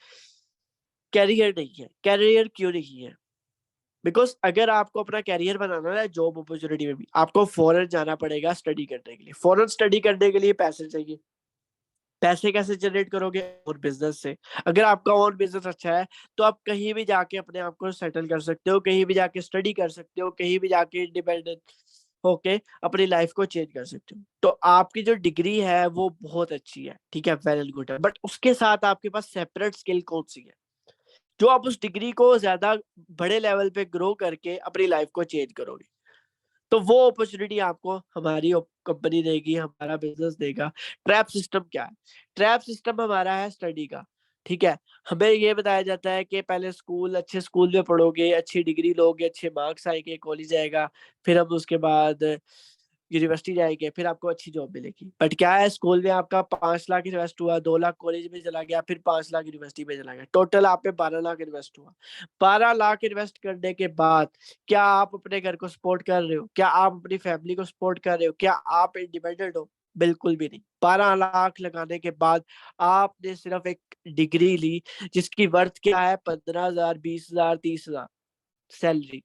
कैरियर नहीं है। कैरियर क्यों नहीं है? बिकॉज अगर आपको अपना कैरियर बनाना है जॉब अपॉर्चुनिटी में भी, आपको फॉरेन जाना पड़ेगा स्टडी करने के लिए। फॉरेन स्टडी करने के लिए पैसे चाहिए। पैसे कैसे जनरेट करोगे? और बिजनेस से। अगर आपका और बिजनेस अच्छा है तो आप कहीं भी जाके अपने आप को सेटल कर सकते हो, कहीं भी जाके स्टडी कर सकते हो, कहीं भी जाके इंडिपेंडेंट होके अपनी लाइफ को चेंज कर सकते हो। तो आपकी जो डिग्री है वो बहुत अच्छी है, ठीक है, वेल एंड गुड है, बट उसके साथ आपके पास सेपरेट स्किल कौन सी है जो आप उस डिग्री को ज्यादा बड़े लेवल पे ग्रो करके अपनी लाइफ को चेंज करोगे? तो वो अपॉर्चुनिटी आपको हमारी कंपनी देगी, हमारा बिजनेस देगा। ट्रैप सिस्टम क्या है? ट्रैप सिस्टम हमारा है स्टडी का। ठीक है, हमें ये बताया जाता है कि पहले स्कूल, अच्छे स्कूल में पढ़ोगे, अच्छी डिग्री लोगे, अच्छे मार्क्स आएंगे, कॉलेज आएगा, फिर हम उसके बाद यूनिवर्सिटी जाएंगे, फिर आपको अच्छी जॉब मिलेगी। बट क्या है, स्कूल में आपका 5 लाख इन्वेस्ट हुआ, 2 लाख कॉलेज में चला गया, फिर 5 लाख यूनिवर्सिटी में चला गया, टोटल आप पे 12 लाख इन्वेस्ट हुआ। 12 लाख इन्वेस्ट करने के बाद क्या आप अपने घर को सपोर्ट कर रहे हो? क्या आप अपनी फैमिली को सपोर्ट कर रहे हो? क्या आप इंडिपेंडेंट हो? बिल्कुल भी नहीं। 12 लाख लगाने के बाद आपने सिर्फ एक डिग्री ली जिसकी वर्थ क्या है? 15,000, 20,000, 30,000 सैलरी।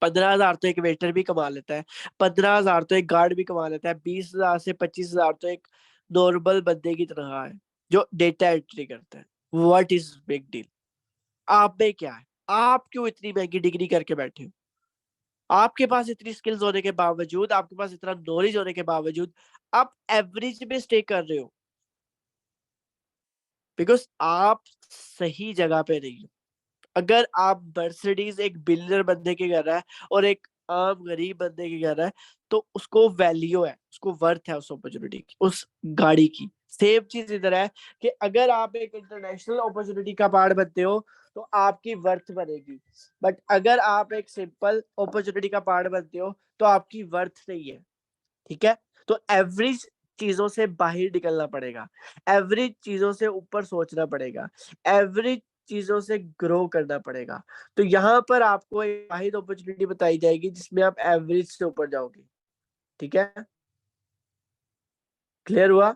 15,000 तो एक वेटर भी कमा लेता है, 15,000 तो एक गार्ड भी कमा लेता है, 20,000 से 25,000 तो एक नॉर्मल बंदे की तनख्वाह है जो डेटा एंट्री करता है। What is big deal? आप में क्या है? आप क्यों इतनी महंगी डिग्री करके बैठे हो? आपके पास इतनी स्किल्स होने के बावजूद, आपके पास इतना नॉलेज होने के बावजूद आप एवरेज में स्टे कर रहे हो, बिकॉज आप सही जगह पे नहीं हो। अगर आप मर्सिडीज एक बिलियनर बंदे के घर है और एक आम गरीब बंदे के घर है, तो उसको वैल्यू है, उसको वर्थ है उस अपॉर्चुनिटी की, उस गाड़ी की। सेम चीज इधर है कि अगर आप एक इंटरनेशनल अपॉर्चुनिटी का पार्ट बनते हो तो आपकी वर्थ बनेगी, बट अगर आप एक सिंपल अपॉर्चुनिटी का पार्ट बनते हो तो आपकी वर्थ नहीं है। ठीक है, तो एवरेज चीजों से बाहर निकलना पड़ेगा, एवरेज चीजों से ऊपर सोचना पड़ेगा, एवरेज चीजों से ग्रो करना पड़ेगा। तो यहाँ पर आपको एक वाहिद अपॉर्चुनिटी बताई जाएगी जिसमें आप एवरेज से ऊपर जाओगे। ठीक है, क्लियर हुआ?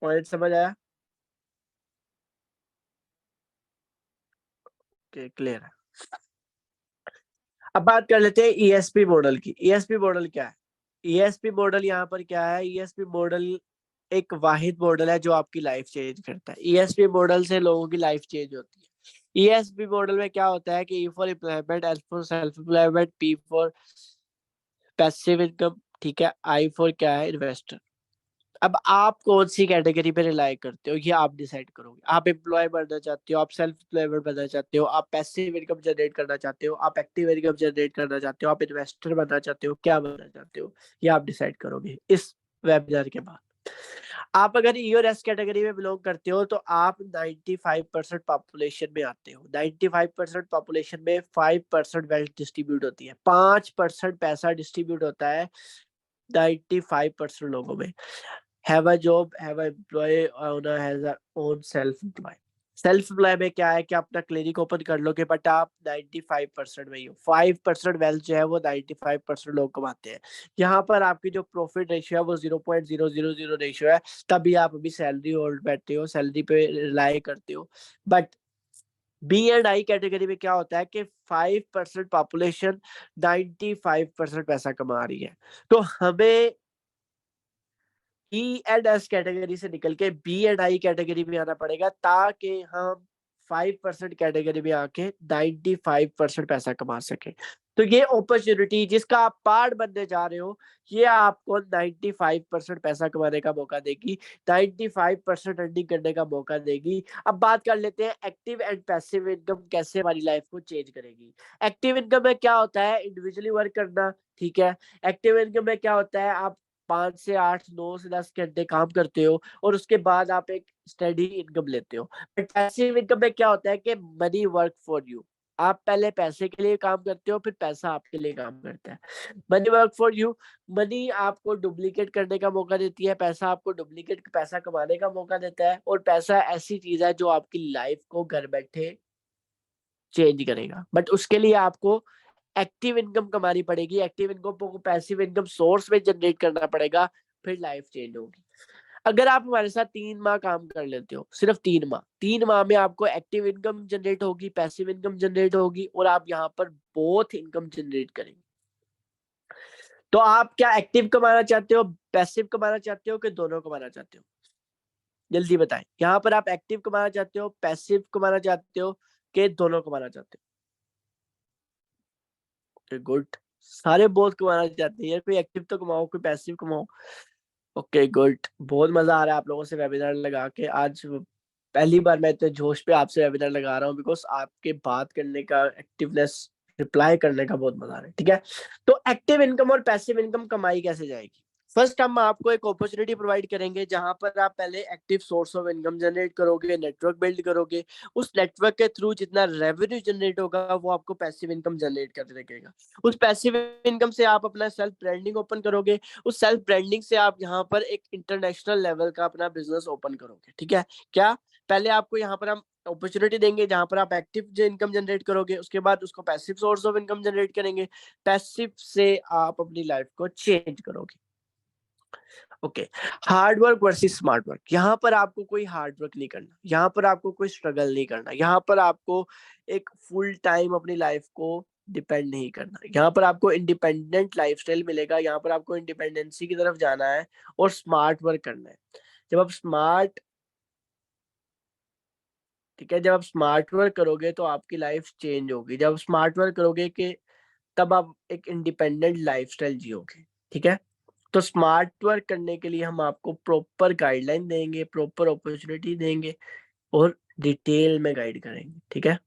पॉइंट समझ आया? ओके, क्लियर है। अब बात कर लेते हैं ईएसपी मॉडल की। ईएसपी मॉडल क्या है? ईएसपी मॉडल यहाँ पर क्या है? ईएसपी मॉडल एक वाहिद मॉडल है जो आपकी लाइफ चेंज करता है। ईएसपी मॉडल से लोगों की लाइफ चेंज होती है। ईएसपी मॉडल में क्या होता है कि E for employment, S for self employment, P for passive income, ठीक है, आई फॉर क्या है? इन्वेस्टर। अब आप कौन सी कैटेगरी पे रिलाई करते हो ये आप डिसाइड करोगे। आप एम्प्लॉय बनना चाहते हो, आप सेल्फ एम्प्लॉयमेंट बनना चाहते हो, आप पैसिव इनकम जनरेट करना चाहते हो, आप एक्टिव इनकम जनरेट करना चाहते हो, आप इन्वेस्टर बनना चाहते हो, क्या बनना चाहते हो ये आप डिसाइड करोगे इस वेबिनार के बाद। आप अगर ई और एस कैटेगरी में बिलोंग करते हो तो आप 95% पॉपुलेशन में आते हो। 95% पॉपुलेशन में 5% वेल्थ डिस्ट्रीब्यूट होती है, 5% पैसा डिस्ट्रीब्यूट होता है 95% लोगों में। Have a job, have a employ, owner has a own self employ. Self employ में क्या है कि आप अपना क्लिनिक ओपन कर लोगे, बट आप 95% में ही हो। 5% वेल्थ जो है वो 95% लोग कमाते हैं। यहाँ पर आपकी जो प्रॉफिट रेशियो है वो 0.000 रेशियो है। तभी आप अभी सैलरी होल्ड बैठते हो, सैलरी पे रिलाई करते हो। But B and I category में क्या होता है कि 5% पॉपुलेशन 95% पैसा कमा रही है। तो हमें ई एंड एस कैटेगरी से निकल के बी एंड आई कैटेगरी में आना पड़ेगा ताकि हम 5% कैटेगरी में आके 95% पैसा कमा सके। तो ये अपॉर्चुनिटी जिसका आप पार्ट बनने जा रहे हो ये आपको 95% पैसा कमाने का मौका देगी, 95% अर्निंग करने का मौका देगी। अब बात कर लेते हैं एक्टिव एंड पैसिव इनकम कैसे हमारी लाइफ को चेंज करेगी। एक्टिव इनकम में क्या होता है? इंडिविजुअली वर्क करना, ठीक है। एक्टिव इनकम में क्या होता है? आप 5 से 8, 9 से 10 घंटे काम करते हो और उसके बाद आप एक स्टडी इनकम लेते हो। बट पैसिव इनकम में क्या होता है कि मनी वर्क फॉर यू। आप पहले पैसे के लिए काम करते हो, फिर पैसा आपके लिए काम करता है। Money work for you, money आपको डुप्लीकेट करने का मौका देती है, पैसा आपको डुप्लीकेट पैसा कमाने का मौका देता है। और पैसा ऐसी चीज है जो आपकी लाइफ को घर बैठे चेंज करेगा। बट उसके लिए आपको एक्टिव इनकम कमानी पड़ेगी, एक्टिव इनकम को पैसिव इनकम सोर्स में जनरेट करना पड़ेगा, फिर लाइफ चेंज होगी। अगर आप हमारे साथ 3 माह काम कर लेते हो, सिर्फ 3 माह, 3 माह में आपको एक्टिव इनकम जनरेट होगी, पैसिव इनकम जनरेट होगी और आप यहाँ पर बोथ इनकम जनरेट करेंगे। तो आप क्या एक्टिव कमाना चाहते हो, पैसिव कमाना चाहते हो कि दोनों कमाना चाहते हो? जल्दी बताएं। यहाँ पर आप एक्टिव कमाना चाहते हो, पैसिव कमाना चाहते हो कि दोनों कमाना चाहते हो? गुड, सारे बोथ कमाना चाहते हैं यार। कोई एक्टिव तो कमाओ, कोई पैसिव कमाओ। ओके गुड, बहुत मजा आ रहा है आप लोगों से वेबिनार लगा के। आज पहली बार मैं इतने जोश पे आपसे वेबिनार लगा रहा हूँ बिकॉज आपके बात करने का एक्टिवनेस, रिप्लाई करने का बहुत मजा आ रहा है। ठीक है, तो एक्टिव इनकम और पैसिव इनकम कमाई कैसे जाएगी? फर्स्ट हम आपको एक अपॉर्चुनिटी प्रोवाइड करेंगे जहां पर आप पहले active source of income generate करोगे, नेटवर्क बिल्ड करोगे। उस नेटवर्क के थ्रू जितना रेवेन्यू जनरेट होगा वो आपको पैसिव इनकम जनरेट कर देगा। उस पैसिव इनकम से आप अपना सेल्फ ब्रांडिंग ओपन करोगे। उस सेल्फ ब्रांडिंग से आप यहाँ पर एक इंटरनेशनल लेवल का अपना बिजनेस ओपन करोगे। ठीक है, क्या पहले आपको यहाँ पर हम अपॉर्चुनिटी देंगे जहां पर आप एक्टिव जो इनकम जनरेट करोगे, उसके बाद उसको passive source of income generate करेंगे। पैसिव से आप अपनी लाइफ को चेंज करोगे। Okay, hard work versus smart work. यहाँ पर आपको कोई हार्ड वर्क नहीं करना, यहाँ पर आपको कोई स्ट्रगल नहीं करना, यहाँ पर आपको एक फुल टाइम अपनी लाइफ को डिपेंड नहीं करना। यहाँ पर आपको इंडिपेंडेंट लाइफस्टाइल मिलेगा, यहाँ पर आपको इंडिपेंडेंसी की तरफ जाना है और स्मार्ट वर्क करना है। जब आप स्मार्ट, ठीक है, जब आप स्मार्ट वर्क करोगे तो आपकी लाइफ चेंज होगी। जब आप स्मार्ट वर्क करोगे कि तब आप एक इंडिपेंडेंट लाइफस्टाइल जियोगे। ठीक है, तो स्मार्ट वर्क करने के लिए हम आपको प्रॉपर गाइडलाइन देंगे, प्रॉपर अपॉर्चुनिटी देंगे और डिटेल में गाइड करेंगे। ठीक है,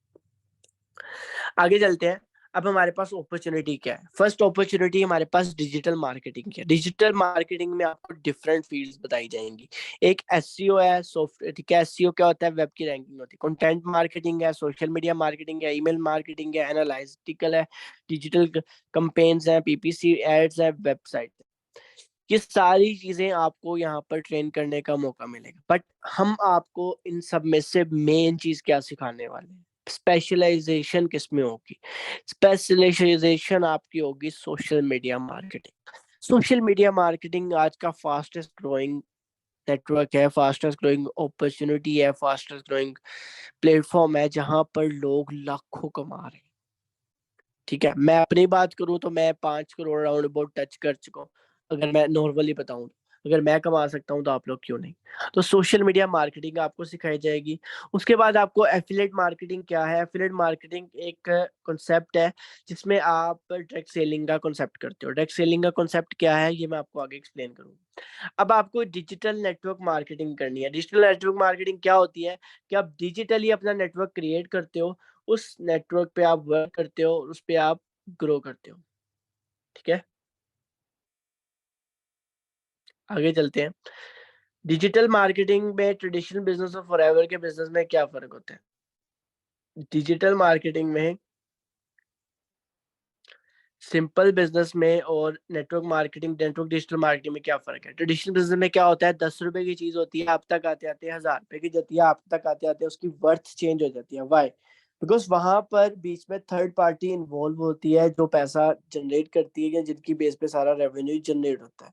आगे चलते हैं। अब हमारे पास अपॉर्चुनिटी क्या है? फर्स्ट अपॉर्चुनिटी हमारे पास डिजिटल मार्केटिंग की है। डिजिटल मार्केटिंग में आपको डिफरेंट फील्ड्स बताई जाएंगी। एक एसईओ है, सॉफ्टवेयर, ठीक है। एसईओ क्या होता है? वेब की रैंकिंग होती है। कंटेंट मार्केटिंग है, सोशल मीडिया मार्केटिंग है, ईमेल मार्केटिंग है, एनालिटिकल है, डिजिटल कैंपेन्स है, पीपीसी एड्स है, वेबसाइट। ये सारी चीजें आपको यहाँ पर ट्रेन करने का मौका मिलेगा, बट हम आपको इन सब में से मेन चीज क्या सिखाने वाले हैं? स्पेशलाइजेशन किस में होगी? स्पेशलाइजेशन आपकी होगी social media marketing. Social media marketing आज का फास्टेस्ट ग्रोइंग नेटवर्क है, फास्टेस्ट ग्रोइंग अपॉर्चुनिटी है, फास्टेस्ट ग्रोइंग प्लेटफॉर्म है, जहां पर लोग लाखों कमा रहे हैं। ठीक है, मैं अपनी बात करूं तो मैं 5 करोड़ राउंड अबाउट टच कर चुका हूँ। अगर मैं नॉर्मली बताऊं तो अगर मैं कमा सकता हूं तो आप लोग क्यों नहीं? तो सोशल मीडिया मार्केटिंग आपको सिखाई जाएगी। उसके बाद आपको एफिलिएट मार्केटिंग क्या है? एफिलिएट मार्केटिंग एक कॉन्सेप्ट है जिसमें आप डायरेक्ट सेलिंग का कॉन्सेप्ट करते हो। डायरेक्ट सेलिंग का कॉन्सेप्ट क्या है ये मैं आपको आगे एक्सप्लेन करूंगा। अब आपको डिजिटल नेटवर्क मार्केटिंग करनी है। डिजिटल नेटवर्क मार्केटिंग क्या होती है? कि आप डिजिटली अपना नेटवर्क क्रिएट करते हो, उस नेटवर्क पे आप वर्क करते हो, उस पे आप ग्रो करते हो। ठीक है, आगे चलते हैं। डिजिटल मार्केटिंग में ट्रेडिशनल बिजनेस और फॉरएवर के बिजनेस में क्या फर्क होता है? डिजिटल मार्केटिंग में सिंपल बिजनेस में और network marketing, network digital marketing में क्या फर्क है? ट्रेडिशनल बिजनेस में क्या होता है? 10 रुपए की चीज होती है, आप तक आते आते 1000 रुपए की जाती है, आप तक आते आते उसकी वर्थ चेंज हो जाती है। वाई? बिकॉज वहां पर बीच में थर्ड पार्टी इन्वॉल्व होती है जो पैसा जनरेट करती है या जिनकी बेस पे सारा रेवेन्यू जनरेट होता है।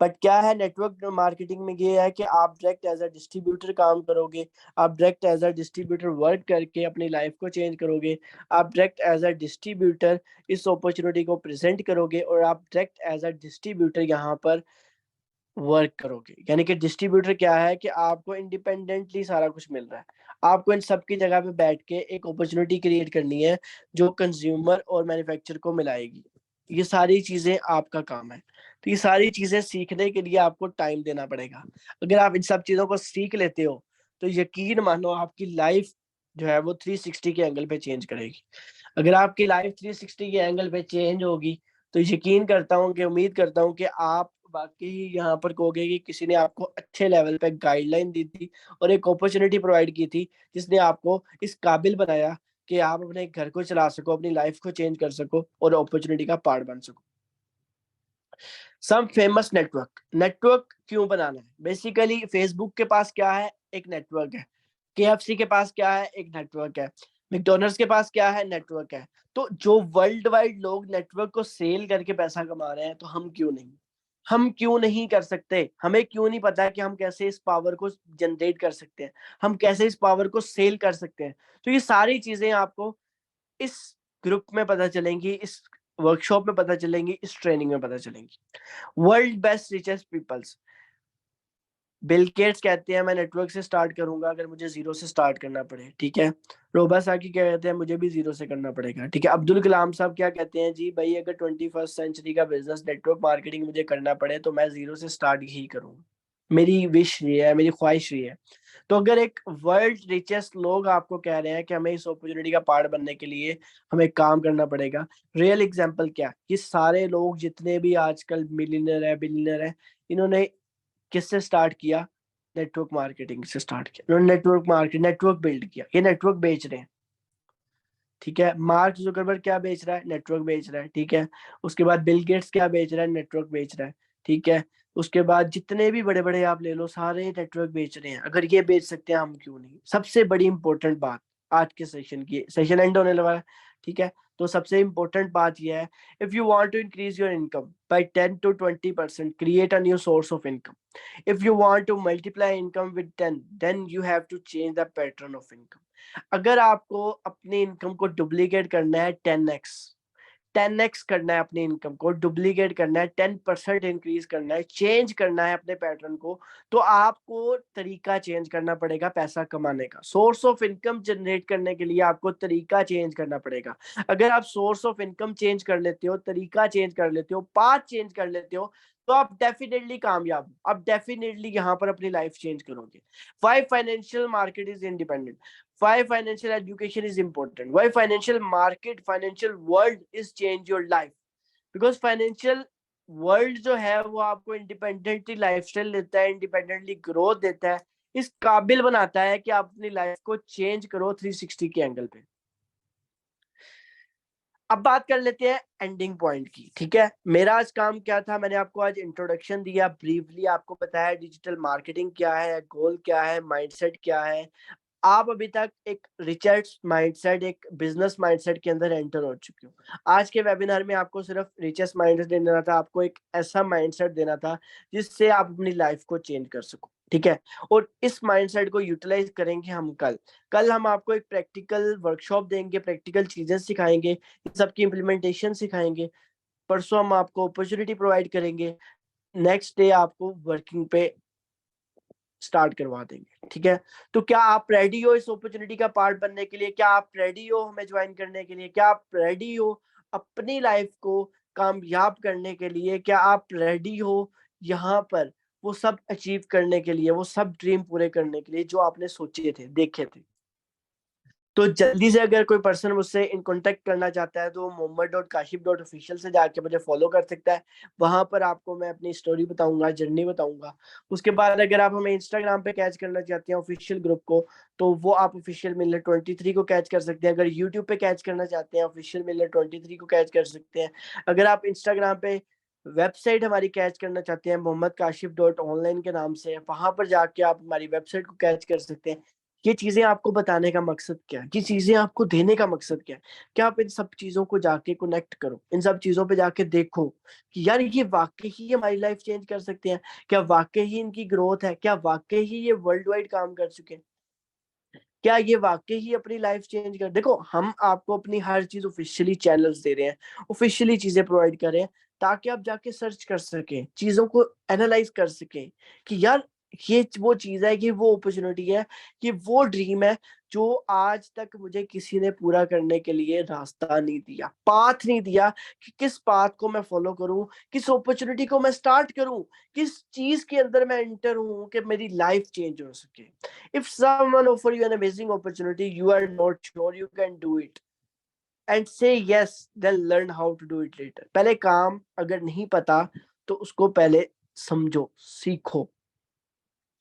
बट क्या है नेटवर्क मार्केटिंग में? ये है कि आप डायरेक्ट एज अ डिस्ट्रीब्यूटर काम करोगे, आप direct as a distributor work करके अपनी लाइफ को चेंज करोगे, आप डायरेक्ट एज अ डिस्ट्रीब्यूटर इस अपॉर्चुनिटी को प्रेजेंट करोगे और आप डायरेक्ट एज अ डिस्ट्रीब्यूटर यहाँ पर वर्क करोगे। यानी कि डिस्ट्रीब्यूटर क्या है कि आपको इंडिपेंडेंटली सारा कुछ मिल रहा है, आपको इन सब की जगह पे बैठ के एक अपॉर्चुनिटी क्रिएट करनी है जो कंज्यूमर और मैन्युफैक्चरर को मिलाएगी। ये सारी चीजें आपका काम है। तो ये सारी चीजें सीखने के लिए आपको टाइम देना पड़ेगा। अगर आप इन सब चीजों को सीख लेते हो तो यकीन मानो आपकी लाइफ जो है वो 360 के एंगल पे चेंज करेगी। अगर आपकी लाइफ 360 के एंगल पे चेंज होगी तो यकीन करता हूँ कि उम्मीद करता हूँ कि आप वाकई यहाँ पर कहोगे कि किसी ने आपको अच्छे लेवल पे गाइडलाइन दी थी और एक अपॉर्चुनिटी प्रोवाइड की थी जिसने आपको इस काबिल बनाया कि आप अपने घर को चला सको, अपनी लाइफ को चेंज कर सको और अपॉर्चुनिटी का पार्ट बन सको। Some famous network. नेटवर्क क्यों बनाना है? बेसिकली फेसबुक के पास क्या है? एक नेटवर्क है। केएफसी के पास क्या है? एक नेटवर्क है। मैकडॉनल्ड्स के पास क्या है? नेटवर्क है। तो जो वर्ल्ड वाइड लोग नेटवर्क को सेल करके पैसा कमा रहे हैं तो हम क्यों नहीं? हम क्यों नहीं कर सकते? हमें क्यों नहीं पता कि हम कैसे इस पावर को जनरेट कर सकते हैं, हम कैसे इस पावर को सेल कर सकते हैं? तो ये सारी चीजें आपको इस ग्रुप में पता चलेंगी, इस वर्कशॉप में पता चलेंगी, इस ट्रेनिंग में पता चलेंगी। World best richest peoples. Bill Gates कहते हैं मैं नेटवर्क से स्टार्ट करूंगा अगर मुझे जीरो से स्टार्ट करना पड़े। ठीक है। रोबासाकी क्या कहते हैं? मुझे भी जीरो से करना पड़ेगा। ठीक है। अब्दुल कलाम साहब क्या कहते हैं? जी भाई अगर 21st सेंचुरी का बिजनेस नेटवर्क मार्केटिंग मुझे करना पड़े तो मैं जीरो से स्टार्ट ही करूंगा। मेरी विश ये है, मेरी ख्वाहिश ये है। तो अगर एक वर्ल्ड रिचेस्ट लोग आपको कह रहे हैं कि हमें इस अपॉर्चुनिटी का पार्ट बनने के लिए हमें काम करना पड़ेगा, रियल एग्जांपल क्या? ये सारे लोग जितने भी आजकल मिलियनर है, बिलियनर है, इन्होंने किससे स्टार्ट किया? नेटवर्क मार्केटिंग से स्टार्ट किया। उन्होंने नेटवर्क बिल्ड किया, ये नेटवर्क बेच रहे हैं। ठीक है। मार्क जुकरबर्ग क्या बेच रहा है? नेटवर्क बेच रहा है। ठीक है। उसके बाद बिल गेट्स क्या बेच रहा है? नेटवर्क बेच रहा है। ठीक है। उसके बाद जितने भी बड़े बड़े आप ले लो सारे नेटवर्क बेच रहे हैं। अगर ये बेच सकते हैं हम क्यों नहीं? सबसे बड़ी इंपॉर्टेंट बात आज के सेशन की, सेशन एंड होने लगा है। ठीक है। तो सबसे इंपॉर्टेंट बात यह है, if you want to increase your income by 10 to 20%, create a new source of income. if you want to multiply income with 10, then you have to change the pattern of income. अगर आपको अपनी income को duplicate करना है 10x करना है, अपनी income को डुप्लीकेट करना है, 10% इंक्रीज करना है, चेंज करना है अपने पैटर्न को, तो आपको तरीका चेंज करना पड़ेगा पैसा कमाने का। सोर्स ऑफ इनकम जनरेट करने के लिए आपको तरीका चेंज करना पड़ेगा। अगर आप सोर्स ऑफ इनकम चेंज कर लेते हो, तरीका चेंज कर लेते हो, पाथ चेंज कर लेते हो, तो आप डेफिनेटली कामयाब हो, आप डेफिनेटली यहाँ पर अपनी लाइफ चेंज करोगे। Why financial market is independent, why financial education is important, why financial market, financial world is change your life, because financial world जो है वो आपको इंडिपेंडेंटली लाइफस्टाइल देता है, इंडिपेंडेंटली ग्रोथ देता है, इस काबिल बनाता है कि आप अपनी लाइफ को चेंज करो 360 के एंगल पे। अब बात कर लेते हैं एंडिंग पॉइंट की, ठीक है। मेरा आज काम क्या था, मैंने आपको आज इंट्रोडक्शन दिया, ब्रीफली आपको बताया डिजिटल मार्केटिंग क्या है, गोल क्या है, माइंडसेट क्या है। आप अभी तक एक रिचर्ड माइंडसेट, एक बिजनेस माइंडसेट के अंदर एंटर हो चुके हो। आज के वेबिनार में आपको सिर्फ रिचेस्ट माइंडसेट देना था, आपको एक ऐसा माइंडसेट देना था जिससे आप अपनी लाइफ को चेंज कर सको, ठीक है। और इस माइंडसेट को यूटिलाइज करेंगे हम कल। कल हम आपको एक प्रैक्टिकल वर्कशॉप देंगे, प्रैक्टिकल चीजें सिखाएंगे, इन सबकी इम्प्लीमेंटेशन सिखाएंगे। परसों हम आपको अपॉर्चुनिटी प्रोवाइड करेंगे, नेक्स्ट डे आपको वर्किंग पे स्टार्ट करवा देंगे, ठीक है। तो क्या आप रेडी हो इस अपॉर्चुनिटी का पार्ट बनने के लिए? क्या आप रेडी हो हमें ज्वाइन करने के लिए? क्या आप रेडी हो अपनी लाइफ को कामयाब करने के लिए? क्या आप रेडी हो यहाँ पर वो सब अचीव करने के लिए, वो सब ड्रीम पूरे करने के लिए जो आपने सोचे थे, देखे थे? तो जल्दी से अगर कोई पर्सन मुझसे इन कांटेक्ट करना चाहता है तो mohammad.kashif.official से जाके मुझे फॉलो कर सकता है। वहां पर आपको मैं अपनी स्टोरी बताऊंगा, जर्नी बताऊंगा। उसके बाद अगर आप हमें इंस्टाग्राम पे कैच करना चाहते हैं ऑफिशियल ग्रुप को, तो वो आप ऑफिशियल मिलर 23 को कैच कर सकते हैं। अगर यूट्यूब पे कैच करना चाहते हैं ऑफिशियल मिलर 23 को कैच कर सकते हैं। अगर आप इंस्टाग्राम पे वेबसाइट हमारी कैच करना चाहते हैं mohammadkashif.online के नाम से, वहां पर जाके आप हमारी वेबसाइट को कैच कर सकते हैं। ये चीजें आपको बताने का मकसद क्या है, ये चीजें आपको देने का मकसद क्या है? क्या आप इन सब चीजों को जाके कनेक्ट करो, इन सब चीजों पे जाके देखो कि यार ये वाकई ही हमारी लाइफ चेंज कर सकते हैं, क्या वाकई ही इनकी ग्रोथ है, क्या वाकई ही ये वर्ल्ड वाइड काम कर चुके हैं, क्या ये वाकई ही अपनी लाइफ चेंज कर। देखो हम आपको अपनी हर चीज ऑफिशियली चैनल्स दे रहे हैं, ऑफिशियली चीजें प्रोवाइड कर रहे हैं, ताकि आप जाके सर्च कर सकें, चीजों को एनालाइज कर सकें कि यार ये वो चीज है, ये वो अपॉर्चुनिटी है, ये वो ड्रीम है जो आज तक मुझे किसी ने पूरा करने के लिए रास्ता नहीं दिया, पाथ नहीं दिया कि किस पाथ को मैं फॉलो करूं, किस अपॉर्चुनिटी को मैं स्टार्ट करूं, किस चीज के अंदर मैं एंटर हूं कि मेरी लाइफ चेंज हो सके। If someone offer you an amazing opportunity, you are not sure you can do it, and say yes, then learn how to do it later. पहले काम अगर नहीं पता तो उसको पहले समझो, सीखो,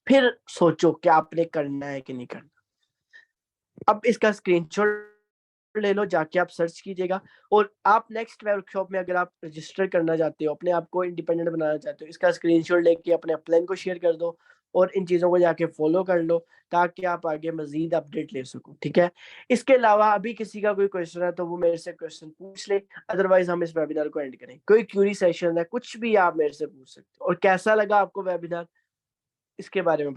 फिर सोचो कि आपने करना है कि नहीं करना। अब इसका स्क्रीनशॉट ले लो, जाके आप सर्च कीजिएगा। और आप नेक्स्ट वर्कशॉप में अगर आप रजिस्टर करना चाहते हो, अपने आप को इंडिपेंडेंट बनाना चाहते हो, इसका स्क्रीनशॉट लेके अपने अपलाइन को शेयर कर दो और इन चीज़ों को जाके फॉलो कर लो, ताकि आप आगे मजीद अपडेट ले सको, ठीक है। इसके अलावा अभी किसी का कोई क्वेश्चन है तो वो मेरे से क्वेश्चन पूछ ले, अदरवाइज हम इस वेबिनार को एंड करें। कोई क्यूरी सेशन है, कुछ भी आप मेरे से पूछ सकते हो। और कैसा लगा आपको वेबिनार, इसके बारे में